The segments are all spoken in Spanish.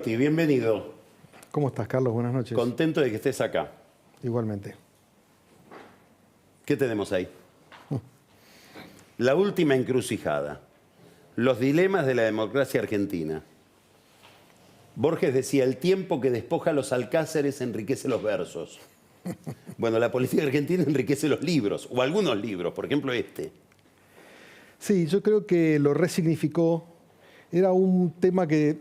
Sí, bienvenido. ¿Cómo estás, Carlos? Buenas noches. Contento de que estés acá. Igualmente. ¿Qué tenemos ahí? La última encrucijada. Los dilemas de la democracia argentina. Borges decía, el tiempo que despoja los alcázares enriquece los versos. Bueno, la política argentina enriquece los libros, o algunos libros, por ejemplo este. Sí, yo creo que lo resignificó. Era un tema que,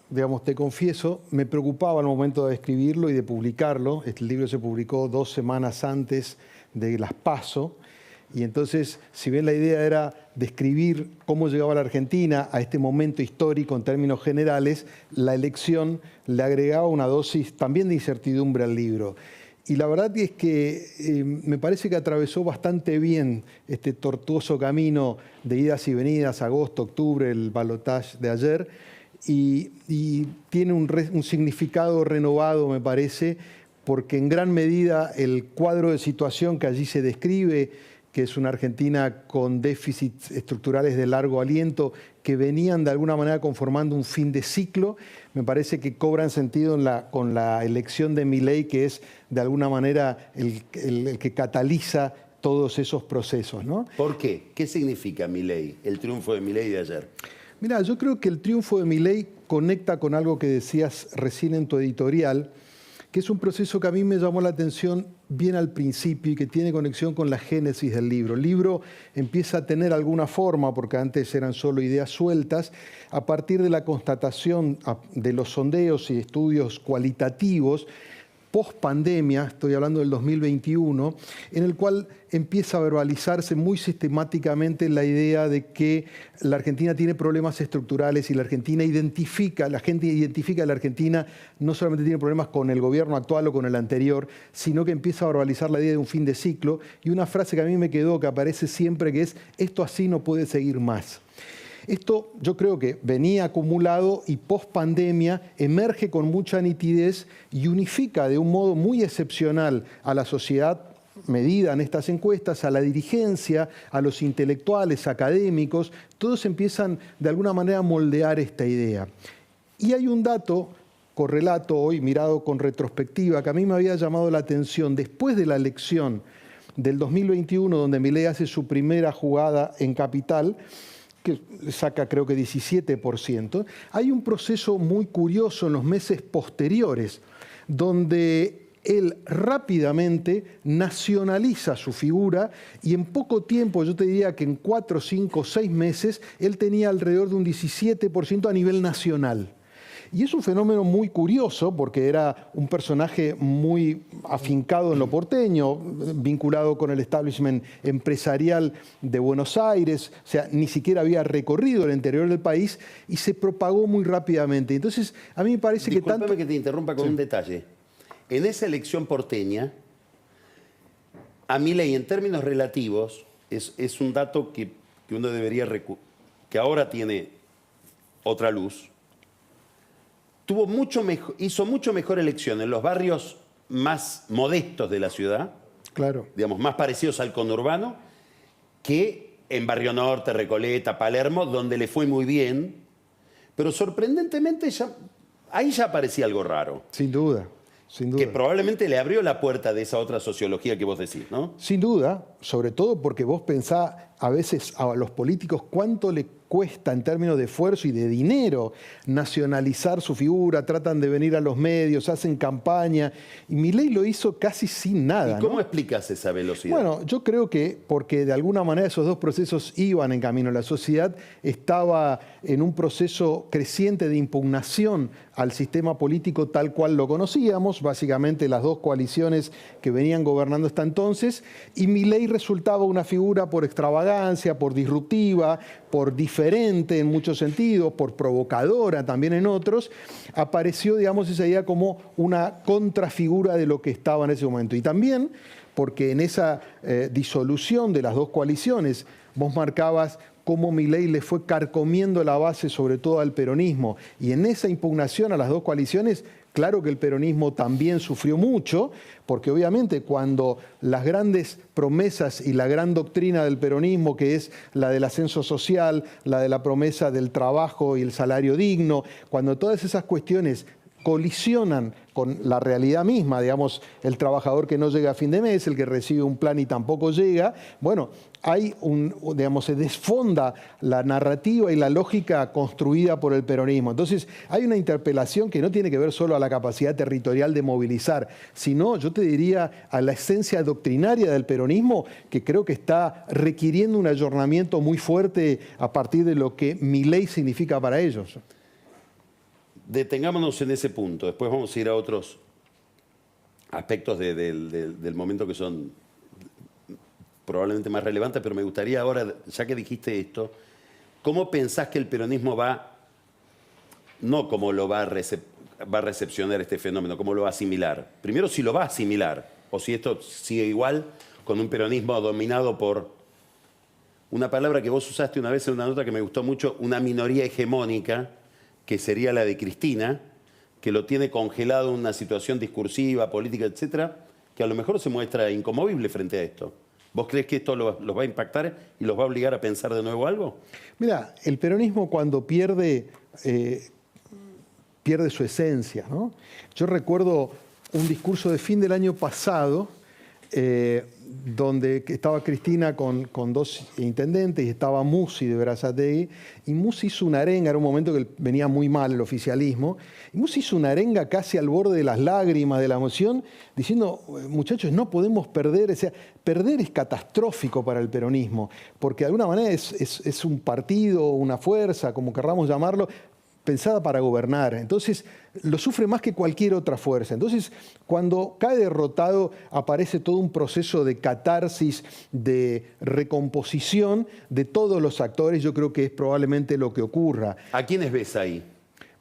digamos, te confieso, me preocupaba al momento de escribirlo y de publicarlo. Este libro se publicó 2 semanas antes de las PASO. Y entonces, si bien la idea era describir cómo llegaba la Argentina a este momento histórico en términos generales, la elección le agregaba una dosis también de incertidumbre al libro. Y la verdad es que me parece que atravesó bastante bien este tortuoso camino de idas y venidas, agosto, octubre, el balotaje de ayer, y tiene un significado renovado, me parece, porque en gran medida el cuadro de situación que allí se describe, que es una Argentina con déficits estructurales de largo aliento, que venían de alguna manera conformando un fin de ciclo, me parece que cobran sentido con la elección de Milei, que es de alguna manera el que cataliza todos esos procesos, ¿no? ¿Por qué? ¿Qué significa Milei, el triunfo de Milei de ayer? Mira, yo creo que el triunfo de Milei conecta con algo que decías recién en tu editorial, que es un proceso que a mí me llamó la atención bien al principio y que tiene conexión con la génesis del libro. El libro empieza a tener alguna forma, porque antes eran solo ideas sueltas, a partir de la constatación de los sondeos y estudios cualitativos post-pandemia, estoy hablando del 2021, en el cual empieza a verbalizarse muy sistemáticamente la idea de que la Argentina tiene problemas estructurales y la gente identifica a la Argentina no solamente tiene problemas con el gobierno actual o con el anterior, sino que empieza a verbalizar la idea de un fin de ciclo. Y una frase que a mí me quedó, que aparece siempre, que es: esto así no puede seguir más. Esto yo creo que venía acumulado y post-pandemia emerge con mucha nitidez y unifica de un modo muy excepcional a la sociedad medida en estas encuestas, a la dirigencia, a los intelectuales, académicos. Todos empiezan de alguna manera a moldear esta idea. Y hay un dato correlato hoy, mirado con retrospectiva, que a mí me había llamado la atención después de la elección del 2021, donde Milei hace su primera jugada en Capital, que saca creo que 17%, hay un proceso muy curioso en los meses posteriores, donde él rápidamente nacionaliza su figura y en poco tiempo, yo te diría que en 4, 5, 6 meses, él tenía alrededor de un 17% a nivel nacional. Y es un fenómeno muy curioso porque era un personaje muy afincado en lo porteño, vinculado con el establishment empresarial de Buenos Aires, o sea, ni siquiera había recorrido el interior del país y se propagó muy rápidamente. Entonces, a mí me parece que tanto... Discúlpame que te interrumpa con un detalle. En esa elección porteña, a Milei, en términos relativos, es un dato que uno debería... que ahora tiene otra luz. Hizo mucho mejor elección en los barrios más modestos de la ciudad, claro, digamos, más parecidos al conurbano, que en Barrio Norte, Recoleta, Palermo, donde le fue muy bien, pero sorprendentemente ahí ya aparecía algo raro. Sin duda, sin duda. Que probablemente le abrió la puerta de esa otra sociología que vos decís, ¿no? Sin duda, sobre todo porque vos pensás a veces a los políticos cuánto le cuesta en términos de esfuerzo y de dinero nacionalizar su figura, tratan de venir a los medios, hacen campaña, y Milei lo hizo casi sin nada. ¿Y cómo ¿no? explicás esa velocidad? Bueno, yo creo que porque de alguna manera esos dos procesos iban en camino. La sociedad estaba en un proceso creciente de impugnación al sistema político tal cual lo conocíamos, básicamente las dos coaliciones que venían gobernando hasta entonces, y Milei resultaba una figura por extravagancia, por disruptiva, por diferente en muchos sentidos, por provocadora también en otros, apareció, digamos, esa idea como una contrafigura de lo que estaba en ese momento. Y también porque en esa disolución de las dos coaliciones vos marcabas cómo Milei le fue carcomiendo la base, sobre todo al peronismo. Y en esa impugnación a las dos coaliciones, claro que el peronismo también sufrió mucho, porque obviamente cuando las grandes promesas y la gran doctrina del peronismo, que es la del ascenso social, la de la promesa del trabajo y el salario digno, cuando todas esas cuestiones colisionan con la realidad misma, digamos, el trabajador que no llega a fin de mes, el que recibe un plan y tampoco llega, bueno, hay digamos, se desfonda la narrativa y la lógica construida por el peronismo. Entonces, hay una interpelación que no tiene que ver solo a la capacidad territorial de movilizar, sino, yo te diría, a la esencia doctrinaria del peronismo, que creo que está requiriendo un ayornamiento muy fuerte a partir de lo que Milei significa para ellos. Detengámonos en ese punto, después vamos a ir a otros aspectos del momento que son probablemente más relevantes, pero me gustaría ahora, ya que dijiste esto, ¿cómo pensás que el peronismo no cómo lo va a recepcionar este fenómeno, cómo lo va a asimilar? Primero, si lo va a asimilar, o si esto sigue igual con un peronismo dominado por una palabra que vos usaste una vez en una nota que me gustó mucho, una minoría hegemónica, que sería la de Cristina, que lo tiene congelado en una situación discursiva, política, etcétera, que a lo mejor se muestra inconmovible frente a esto. ¿Vos crees que esto los va a impactar y los va a obligar a pensar de nuevo algo? Mira, el peronismo cuando pierde su esencia, ¿no? Yo recuerdo un discurso de fin del año pasado, donde estaba Cristina con dos intendentes y estaba Musi de Berazategui, y Musi hizo una arenga, era un momento que venía muy mal el oficialismo, y Musi hizo una arenga casi al borde de las lágrimas, de la emoción, diciendo, muchachos, no podemos perder, o sea, perder es catastrófico para el peronismo, porque de alguna manera es un partido, una fuerza, como querramos llamarlo, pensada para gobernar. Entonces, lo sufre más que cualquier otra fuerza. Entonces, cuando cae derrotado, aparece todo un proceso de catarsis, de recomposición de todos los actores. Yo creo que es probablemente lo que ocurra. ¿A quiénes ves ahí?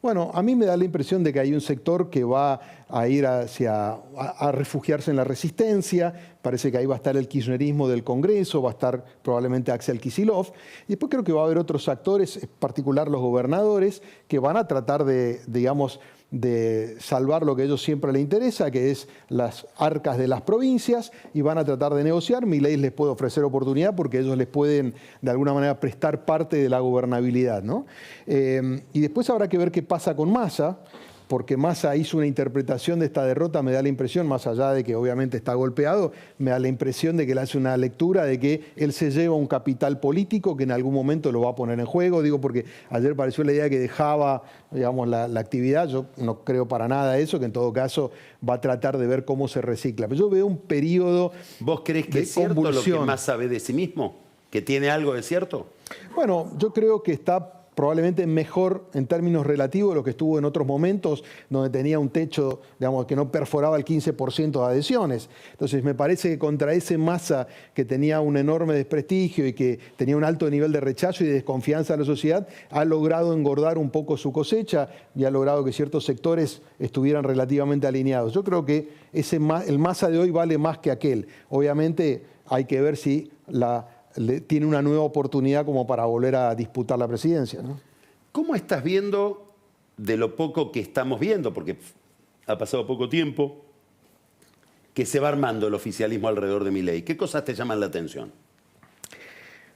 Bueno, a mí me da la impresión de que hay un sector que va a ir a refugiarse en la resistencia. Parece que ahí va a estar el kirchnerismo del Congreso, va a estar probablemente Axel Kicillof. Y después creo que va a haber otros actores, en particular los gobernadores, que van a tratar de, digamos, de salvar lo que a ellos siempre les interesa, que es las arcas de las provincias, y van a tratar de negociar. Milei les puede ofrecer oportunidad porque ellos les pueden de alguna manera prestar parte de la gobernabilidad, ¿no? Y después habrá que ver qué pasa con Massa, porque Massa hizo una interpretación de esta derrota, me da la impresión, más allá de que obviamente está golpeado, me da la impresión de que él hace una lectura de que él se lleva un capital político que en algún momento lo va a poner en juego. Digo, porque ayer pareció la idea que dejaba, digamos, la actividad. Yo no creo para nada eso, que en todo caso va a tratar de ver cómo se recicla. Pero yo veo un periodo. ¿Vos crees que es cierto lo que Massa sabe de sí mismo? ¿Que tiene algo de cierto? Bueno, yo creo que está probablemente mejor en términos relativos de lo que estuvo en otros momentos, donde tenía un techo, digamos, que no perforaba el 15% de adhesiones. Entonces, me parece que contra ese Massa que tenía un enorme desprestigio y que tenía un alto nivel de rechazo y de desconfianza de la sociedad, ha logrado engordar un poco su cosecha y ha logrado que ciertos sectores estuvieran relativamente alineados. Yo creo que el Massa de hoy vale más que aquel. Obviamente, hay que ver si tiene una nueva oportunidad como para volver a disputar la presidencia, ¿no? ¿Cómo estás viendo de lo poco que estamos viendo, porque ha pasado poco tiempo, que se va armando el oficialismo alrededor de Milei? ¿Qué cosas te llaman la atención?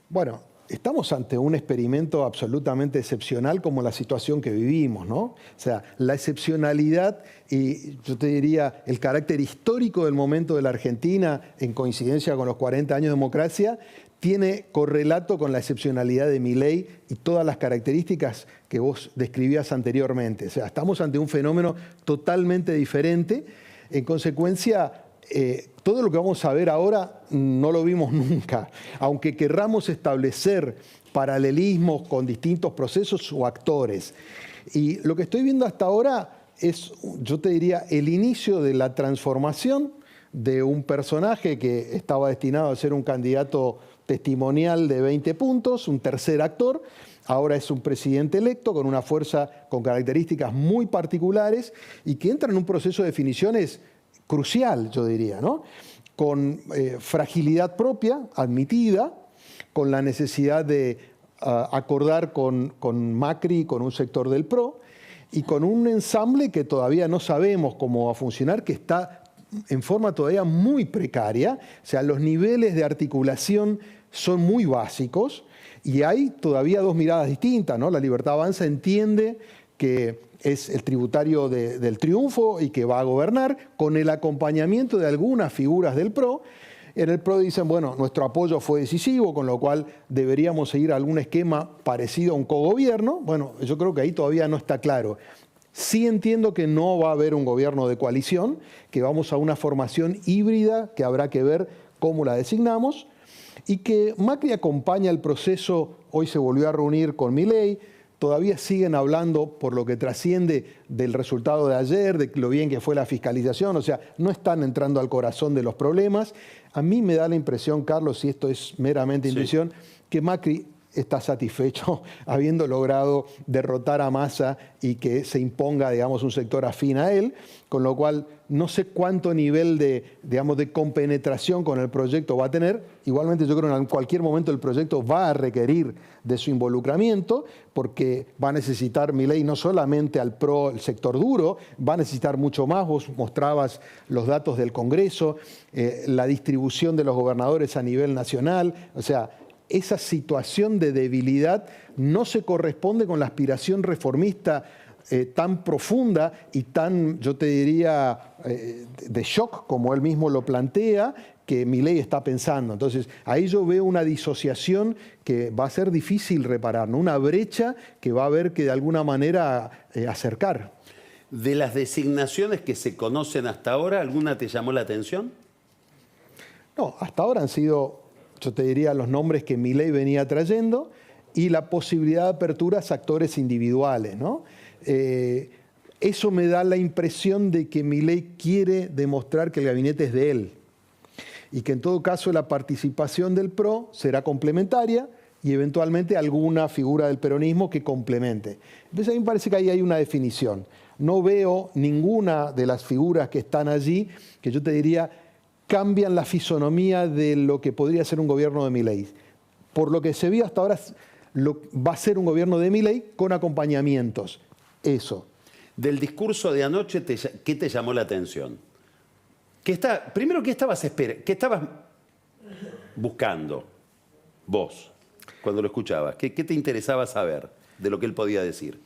Bueno, estamos ante un experimento absolutamente excepcional como la situación que vivimos, ¿no? O sea, la excepcionalidad y yo te diría el carácter histórico del momento de la Argentina en coincidencia con los 40 años de democracia tiene correlato con la excepcionalidad de Milei y todas las características que vos describías anteriormente. O sea, estamos ante un fenómeno totalmente diferente. En consecuencia, todo lo que vamos a ver ahora no lo vimos nunca. Aunque querramos establecer paralelismos con distintos procesos o actores. Y lo que estoy viendo hasta ahora es, yo te diría, el inicio de la transformación de un personaje que estaba destinado a ser un candidato testimonial de 20 puntos, un tercer actor. Ahora es un presidente electo con una fuerza con características muy particulares y que entra en un proceso de definiciones crucial, yo diría, ¿no? Con fragilidad propia, admitida, con la necesidad de acordar con Macri, con un sector del PRO, y con un ensamble que todavía no sabemos cómo va a funcionar, que está en forma todavía muy precaria. O sea, los niveles de articulación son muy básicos y hay todavía dos miradas distintas, ¿no? La Libertad Avanza entiende que es el tributario del triunfo y que va a gobernar con el acompañamiento de algunas figuras del PRO. En el PRO dicen, bueno, nuestro apoyo fue decisivo, con lo cual deberíamos seguir algún esquema parecido a un cogobierno. Bueno, yo creo que ahí todavía no está claro. Sí entiendo que no va a haber un gobierno de coalición, que vamos a una formación híbrida que habrá que ver cómo la designamos, y que Macri acompaña el proceso. Hoy se volvió a reunir con Milei, todavía siguen hablando, por lo que trasciende, del resultado de ayer, de lo bien que fue la fiscalización, o sea, no están entrando al corazón de los problemas. A mí me da la impresión, Carlos, y esto es meramente intuición, que Macri está satisfecho habiendo logrado derrotar a Massa y que se imponga, digamos, un sector afín a él, con lo cual no sé cuánto nivel de compenetración con el proyecto va a tener. Igualmente yo creo que en cualquier momento el proyecto va a requerir de su involucramiento, porque va a necesitar Milei no solamente al PRO, el sector duro, va a necesitar mucho más. Vos mostrabas los datos del Congreso, la distribución de los gobernadores a nivel nacional, o sea, esa situación de debilidad no se corresponde con la aspiración reformista tan profunda y tan, yo te diría, de shock, como él mismo lo plantea, que Milei está pensando. Entonces, ahí yo veo una disociación que va a ser difícil reparar, ¿no? Una brecha que va a haber que de alguna manera acercar. De las designaciones que se conocen hasta ahora, ¿alguna te llamó la atención? No, hasta ahora han sido, yo te diría, los nombres que Milei venía trayendo y la posibilidad de aperturas a actores individuales, ¿no? Eso me da la impresión de que Milei quiere demostrar que el gabinete es de él y que en todo caso la participación del PRO será complementaria y eventualmente alguna figura del peronismo que complemente. Entonces a mí me parece que ahí hay una definición. No veo ninguna de las figuras que están allí que yo te diría cambian la fisonomía de lo que podría ser un gobierno de Milei. Por lo que se vio hasta ahora, va a ser un gobierno de Milei con acompañamientos. Eso. Del discurso de anoche, ¿qué te llamó la atención? Primero, ¿qué estabas buscando vos cuando lo escuchabas? ¿Qué te interesaba saber de lo que él podía decir?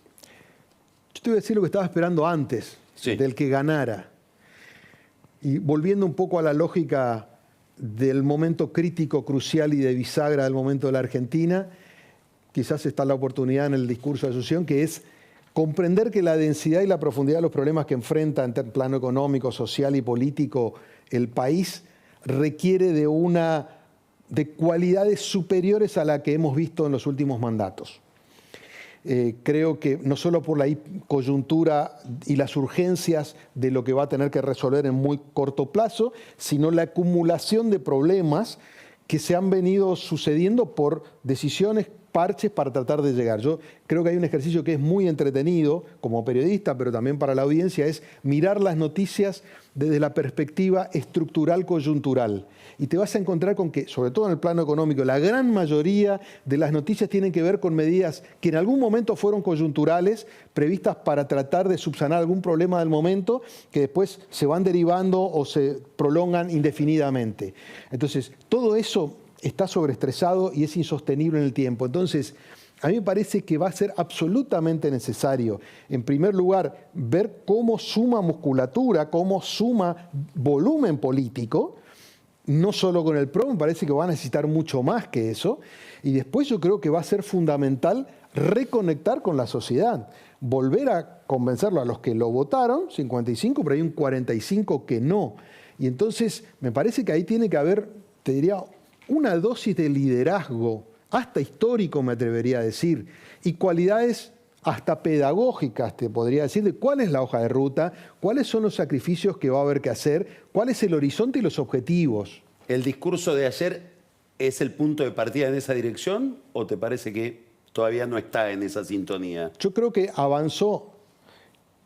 Yo te voy a decir lo que estaba esperando antes, sí, del que ganara. Y volviendo un poco a la lógica del momento crítico, crucial y de bisagra del momento de la Argentina, quizás está la oportunidad en el discurso de Asunción, que es comprender que la densidad y la profundidad de los problemas que enfrenta en plano económico, social y político el país requiere de cualidades superiores a las que hemos visto en los últimos mandatos. Creo que no solo por la coyuntura y las urgencias de lo que va a tener que resolver en muy corto plazo, sino la acumulación de problemas que se han venido sucediendo por decisiones, parches para tratar de llegar. Yo creo que hay un ejercicio que es muy entretenido como periodista, pero también para la audiencia, es mirar las noticias desde la perspectiva estructural coyuntural. Y te vas a encontrar con que, sobre todo en el plano económico, la gran mayoría de las noticias tienen que ver con medidas que en algún momento fueron coyunturales, previstas para tratar de subsanar algún problema del momento, que después se van derivando o se prolongan indefinidamente. Entonces, todo eso está sobreestresado y es insostenible en el tiempo. Entonces, a mí me parece que va a ser absolutamente necesario, en primer lugar, ver cómo suma musculatura, cómo suma volumen político, no solo con el PRO, me parece que va a necesitar mucho más que eso, y después yo creo que va a ser fundamental reconectar con la sociedad, volver a convencerlo a los que lo votaron, 55, pero hay un 45 que no. Y entonces me parece que ahí tiene que haber, te diría, una dosis de liderazgo, hasta histórico me atrevería a decir, y cualidades hasta pedagógicas, te podría decir, de cuál es la hoja de ruta, cuáles son los sacrificios que va a haber que hacer, cuál es el horizonte y los objetivos. ¿El discurso de ayer es el punto de partida en esa dirección o te parece que todavía no está en esa sintonía? Yo creo que avanzó.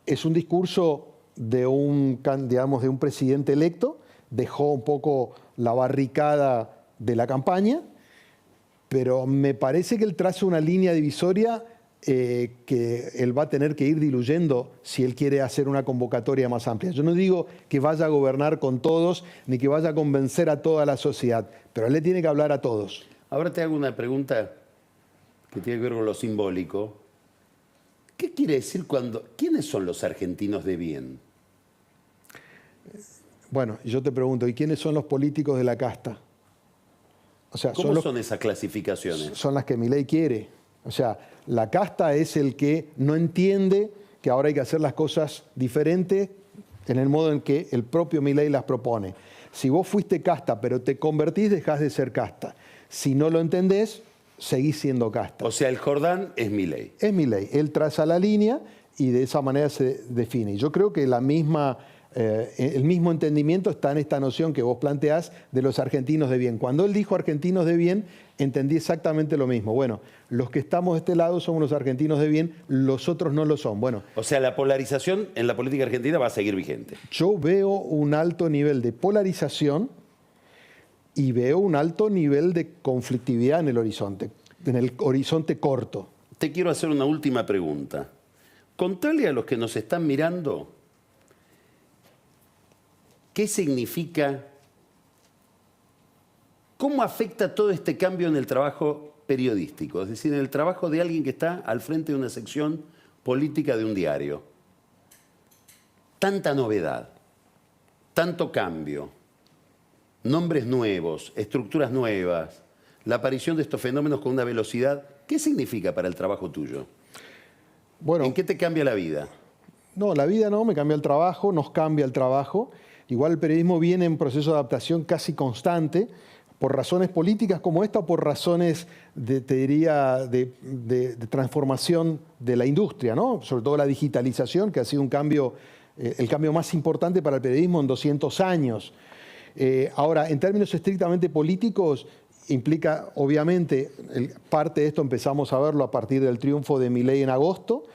Es un discurso de un presidente electo, dejó un poco la barricada de la campaña pero me parece que él traza una línea divisoria que él va a tener que ir diluyendo si él quiere hacer una convocatoria más amplia. Yo no digo que vaya a gobernar con todos, ni que vaya a convencer a toda la sociedad, pero él le tiene que hablar a todos. Ahora te hago una pregunta que tiene que ver con lo simbólico. ¿Qué quiere decir quiénes son los argentinos de bien? Bueno, yo te pregunto, ¿y quiénes son los políticos de la casta? O sea, ¿Cómo son esas clasificaciones? Son las que Milei quiere. O sea, la casta es el que no entiende que ahora hay que hacer las cosas diferentes en el modo en que el propio Milei las propone. Si vos fuiste casta pero te convertís, dejás de ser casta. Si no lo entendés, seguís siendo casta. O sea, el Jordán es Milei. Es Milei. Él traza la línea y de esa manera se define. Yo creo que el mismo entendimiento está en esta noción que vos planteás de los argentinos de bien. Cuando él dijo argentinos de bien, entendí exactamente lo mismo. Bueno, los que estamos de este lado somos los argentinos de bien, los otros no lo son. Bueno, o sea, la polarización en la política argentina va a seguir vigente. yo veo un alto nivel de polarización y veo un alto nivel de conflictividad en el horizonte corto. Te quiero hacer una última pregunta. Contale a los que nos están mirando qué significa, cómo afecta todo este cambio en el trabajo periodístico, es decir, en el trabajo de alguien que está al frente de una sección política de un diario. Tanta novedad, tanto cambio, nombres nuevos, estructuras nuevas, la aparición de estos fenómenos con una velocidad. ¿Qué significa para el trabajo tuyo? Bueno, ¿En qué te cambia la vida? No, la vida no, me cambia el trabajo, nos cambia el trabajo. Igual el periodismo viene en proceso de adaptación casi constante, por razones políticas como esta o por razones, te diría, de transformación de la industria, ¿no? Sobre todo la digitalización, que ha sido un cambio, el cambio más importante para el periodismo en 200 años. Ahora, en términos estrictamente políticos, implica, obviamente, parte de esto empezamos a verlo a partir del triunfo de Milei en agosto,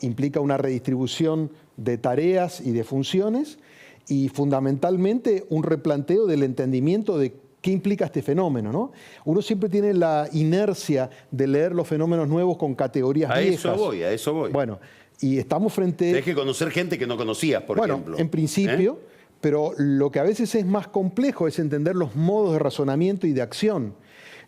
implica una redistribución de tareas y de funciones y fundamentalmente un replanteo del entendimiento de qué implica este fenómeno, ¿no? Uno siempre tiene la inercia de leer los fenómenos nuevos con categorías viejas. A eso voy. Bueno, y estamos frente... Tienes que conocer gente que no conocías, por ejemplo. Bueno, en principio, pero lo que a veces es más complejo es entender los modos de razonamiento y de acción.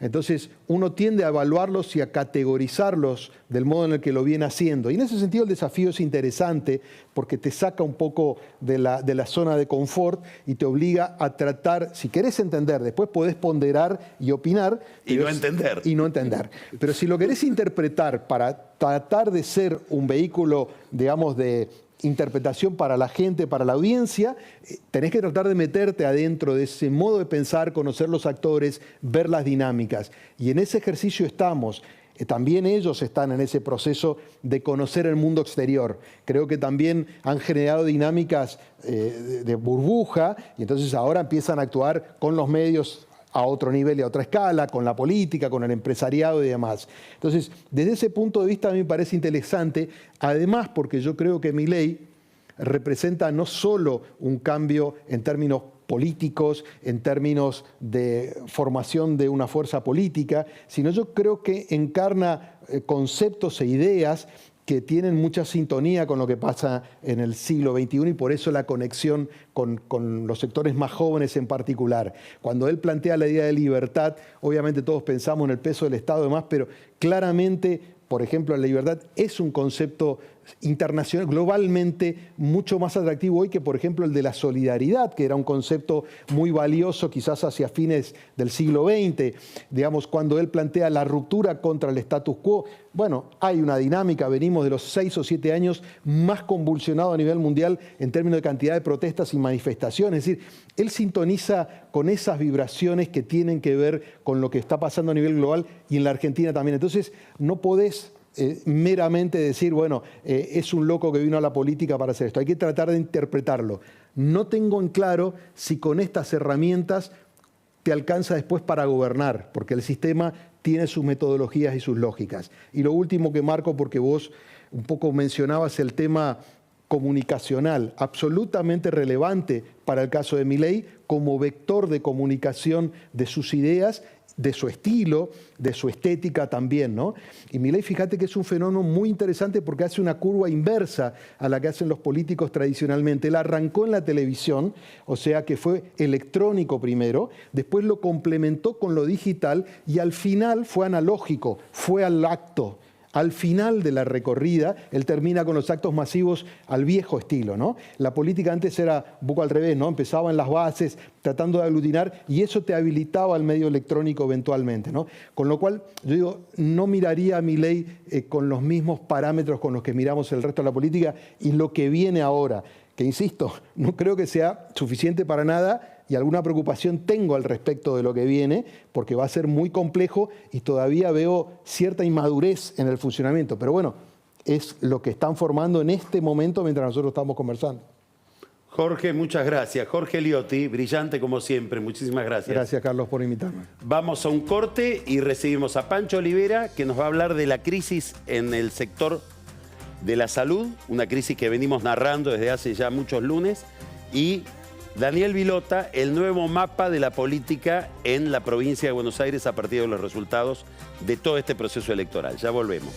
Entonces, uno tiende a evaluarlos y a categorizarlos del modo en el que lo viene haciendo. Y en ese sentido el desafío es interesante porque te saca un poco de la zona de confort y te obliga a tratar, si querés entender, después podés ponderar y opinar. Y no entender. Y no entender. Pero si lo querés interpretar para tratar de ser un vehículo, digamos, de interpretación para la gente, para la audiencia, tenés que tratar de meterte adentro de ese modo de pensar, conocer los actores, ver las dinámicas. Y en ese ejercicio estamos. También ellos están en ese proceso de conocer el mundo exterior. Creo que también han generado dinámicas de burbuja y entonces ahora empiezan a actuar con los medios a otro nivel y a otra escala, con la política, con el empresariado y demás. Entonces, desde ese punto de vista a mí me parece interesante, además porque yo creo que Milei representa no solo un cambio en términos políticos, en términos de formación de una fuerza política, sino yo creo que encarna conceptos e ideas que tienen mucha sintonía con lo que pasa en el siglo XXI y por eso la conexión con los sectores más jóvenes en particular. Cuando él plantea la idea de libertad, obviamente todos pensamos en el peso del Estado y demás, pero claramente, por ejemplo, la libertad es un concepto internacional, globalmente mucho más atractivo hoy que, por ejemplo, el de la solidaridad, que era un concepto muy valioso quizás hacia fines del siglo XX. Digamos, cuando él plantea la ruptura contra el status quo, bueno, hay una dinámica, venimos de los 6 o 7 años más convulsionados a nivel mundial en términos de cantidad de protestas y manifestaciones. Es decir, él sintoniza con esas vibraciones que tienen que ver con lo que está pasando a nivel global y en la Argentina también. Entonces, no podés meramente decir, bueno, es un loco que vino a la política para hacer esto. Hay que tratar de interpretarlo. No tengo en claro si con estas herramientas te alcanza después para gobernar, porque el sistema tiene sus metodologías y sus lógicas. Y lo último que marco, porque vos un poco mencionabas el tema comunicacional, absolutamente relevante para el caso de Milei, como vector de comunicación de sus ideas de su estilo, de su estética también, ¿no? Y Milei, fíjate que es un fenómeno muy interesante porque hace una curva inversa a la que hacen los políticos tradicionalmente. Él arrancó en la televisión, o sea que fue electrónico primero, después lo complementó con lo digital y al final fue analógico, fue al acto. Al final de la recorrida, él termina con los actos masivos al viejo estilo, ¿no? La política antes era un poco al revés, ¿no? Empezaba en las bases, tratando de aglutinar, y eso te habilitaba al medio electrónico eventualmente, ¿no? Con lo cual, yo digo, no miraría a Milei con los mismos parámetros con los que miramos el resto de la política y lo que viene ahora, que insisto, no creo que sea suficiente para nada, y alguna preocupación tengo al respecto de lo que viene, porque va a ser muy complejo y todavía veo cierta inmadurez en el funcionamiento. Pero bueno, es lo que están formando en este momento mientras nosotros estamos conversando. Jorge, muchas gracias. Jorge Liotti, brillante como siempre. Muchísimas gracias. Gracias, Carlos, por invitarme. Vamos a un corte y recibimos a Pancho Olivera, que nos va a hablar de la crisis en el sector de la salud, una crisis que venimos narrando desde hace ya muchos lunes, y Daniel Vilota, el nuevo mapa de la política en la provincia de Buenos Aires a partir de los resultados de todo este proceso electoral. Ya volvemos.